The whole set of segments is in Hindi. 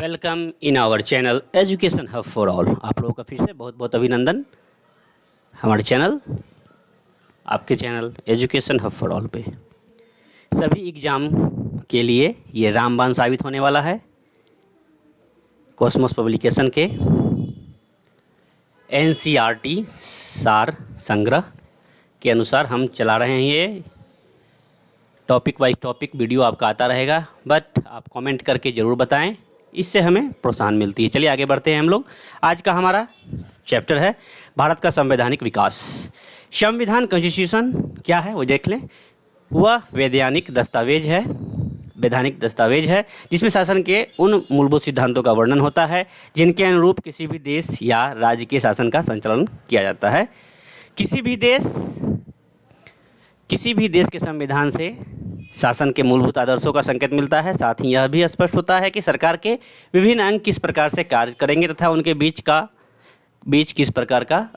Welcome in our channel education hub for all. आप लोगों का फिर से बहुत बहुत अभिनंदन हमारे चैनल, आपके channel education hub for all पे। सभी एग्ज़ाम के लिए ये रामबाण साबित होने वाला है। कॉस्मोस पब्लिकेशन के NCERT सार संग्रह के अनुसार हम चला रहे हैं। ये टॉपिक वाइज टॉपिक वीडियो आपका आता रहेगा, बट आप कमेंट करके ज़रूर बताएं, इससे हमें प्रोत्साहन मिलती है। चलिए आगे बढ़ते हैं हम लोग। आज का हमारा चैप्टर है भारत का संवैधानिक विकास। संविधान कॉन्स्टिट्यूशन क्या है वो देख लें। वह वैधानिक दस्तावेज है जिसमें शासन के उन मूलभूत सिद्धांतों का वर्णन होता है जिनके अनुरूप किसी भी देश या राज्य के शासन का संचालन किया जाता है। किसी भी देश के संविधान से शासन के मूलभूत आदर्शों का संकेत मिलता है। साथ ही यह भी स्पष्ट होता है कि सरकार के विभिन्न अंग किस प्रकार से कार्य करेंगे तथा उनके बीच किस प्रकार का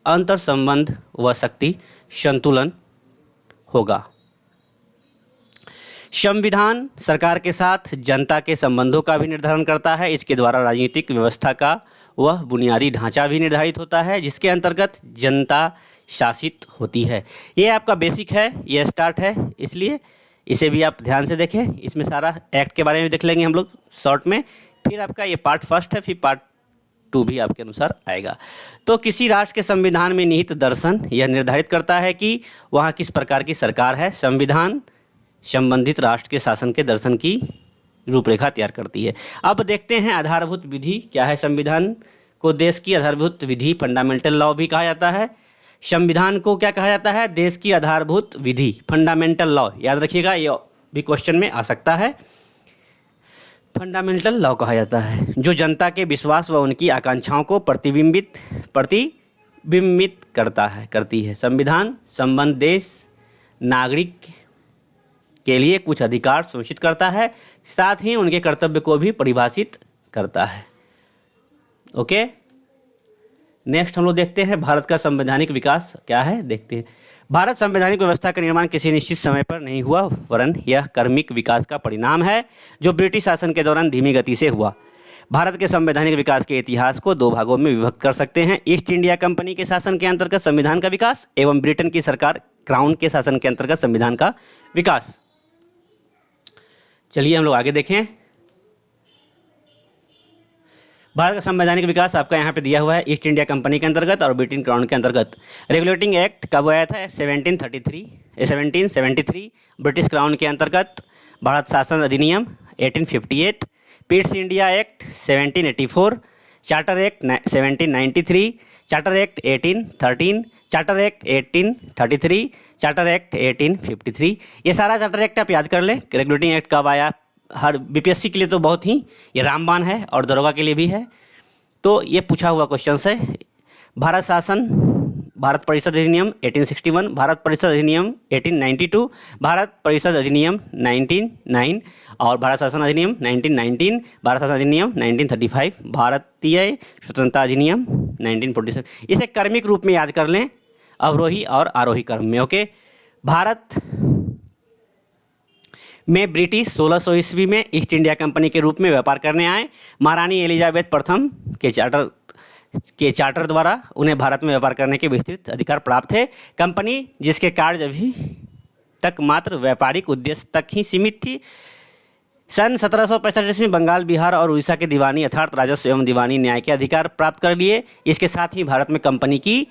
अंतर संबंध व शक्ति संतुलन होगा। संविधान सरकार के साथ जनता के संबंधों का भी निर्धारण करता है। इसके द्वारा राजनीतिक व्यवस्था का वह बुनियादी ढांचा भी निर्धारित होता है जिसके अंतर्गत जनता शासित होती है। ये आपका बेसिक है, ये स्टार्ट है, इसलिए इसे भी आप ध्यान से देखें। इसमें सारा एक्ट के बारे में देख लेंगे हम लोग शॉर्ट में। फिर आपका ये पार्ट फर्स्ट है, फिर पार्ट 2 भी आपके अनुसार आएगा। तो किसी राष्ट्र के संविधान में निहित दर्शन यह निर्धारित करता है कि वहाँ किस प्रकार की सरकार है। संविधान संबंधित राष्ट्र के शासन के दर्शन की रूपरेखा तैयार करती है। अब देखते हैं आधारभूत विधि क्या है। संविधान को देश की आधारभूत विधि फंडामेंटल लॉ भी कहा जाता है। संविधान को क्या कहा जाता है? देश की आधारभूत विधि, फंडामेंटल लॉ। याद रखिएगा, ये भी क्वेश्चन में आ सकता है। फंडामेंटल लॉ कहा जाता है जो जनता के विश्वास व उनकी आकांक्षाओं को प्रतिबिंबित करती है। संविधान संबंध देश नागरिक के लिए कुछ अधिकार सुनिश्चित करता है, साथ ही उनके कर्तव्य को भी परिभाषित करता है। ओके, नेक्स्ट हम लोग देखते हैं भारत का संवैधानिक विकास क्या है, देखते हैं। भारत संवैधानिक व्यवस्था का निर्माण किसी निश्चित समय पर नहीं हुआ, वरन यह क्रमिक विकास का परिणाम है जो ब्रिटिश शासन के दौरान धीमी गति से हुआ। भारत के संवैधानिक विकास के इतिहास को 2 भागों में विभक्त कर सकते हैं: ईस्ट इंडिया कंपनी के शासन के अंतर्गत संविधान का विकास एवं ब्रिटेन की सरकार क्राउन के शासन के अंतर्गत संविधान का विकास। चलिए हम लोग आगे देखें। भारत का संवैधानिक विकास आपका यहाँ पे दिया हुआ है ईस्ट इंडिया कंपनी के अंतर्गत और ब्रिटेन क्राउन के अंतर्गत। रेगुलेटिंग एक्ट कब आया था? 1773। ब्रिटिश क्राउन के अंतर्गत भारत शासन अधिनियम 1858, Pitt's India act 1784, charter act 1793, charter act 1813, charter act 1833, charter act 1853। ये सारा चार्टर एक्ट आप याद कर लें। रेगुलेटिंग एक्ट कब आया? हर BPSC के लिए तो बहुत ही ये रामबाण है और दरोगा के लिए भी है, तो ये पूछा हुआ क्वेश्चन है। भारत परिषद अधिनियम 1861, भारत परिषद अधिनियम 1892, भारत परिषद अधिनियम 1909 और भारत शासन अधिनियम 1919, भारत शासन अधिनियम 1935, भारतीय स्वतंत्रता अधिनियम 1947। इसे क्रमिक रूप में याद कर लें, अवरोही और आरोही क्रम में। ओके, भारत में ब्रिटिश 1600 ईस्वी में ईस्ट इंडिया कंपनी के रूप में व्यापार करने आए। महारानी एलिजाबेथ प्रथम के चार्टर द्वारा उन्हें भारत में व्यापार करने के विस्तृत अधिकार प्राप्त थे। कंपनी जिसके कार्य अभी तक मात्र व्यापारिक उद्देश्य तक ही सीमित थी, सन 1765 में बंगाल, बिहार और उड़ीसा के दीवानी अर्थात राजस्व एवं दीवानी न्याय के अधिकार प्राप्त कर लिए। इसके साथ ही भारत में कंपनी की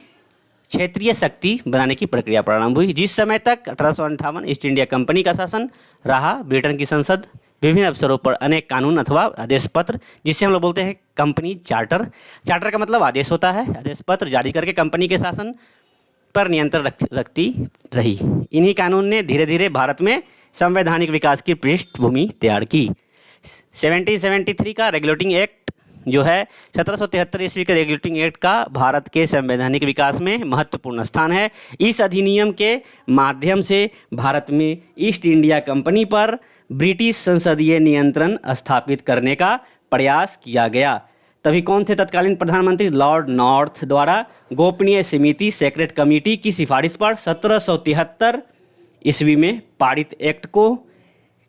क्षेत्रीय शक्ति बनाने की प्रक्रिया प्रारंभ हुई। जिस समय तक 1858 ईस्ट इंडिया कंपनी का शासन रहा, ब्रिटेन की संसद विभिन्न अवसरों पर अनेक कानून अथवा आदेश पत्र, जिससे हम लोग बोलते हैं कंपनी चार्टर का मतलब आदेश होता है, आदेश पत्र जारी करके कंपनी के शासन पर नियंत्रण रखती रही। इन्हीं कानून ने धीरे धीरे भारत में संवैधानिक विकास की पृष्ठभूमि तैयार की। 1773 का रेगुलेटिंग एक्ट जो है 1773 ईस्वी के रेगुलेटिंग एक्ट का भारत के संवैधानिक विकास में महत्वपूर्ण स्थान है। इस अधिनियम के माध्यम से भारत में ईस्ट इंडिया कंपनी पर ब्रिटिश संसदीय नियंत्रण स्थापित करने का प्रयास किया गया। तभी कौन थे तत्कालीन प्रधानमंत्री? लॉर्ड नॉर्थ द्वारा गोपनीय समिति सेक्रेट कमेटी की सिफारिश पर 1773 ईस्वी में पारित एक्ट को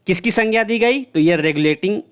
किसकी संज्ञा दी गई? तो ये रेगुलेटिंग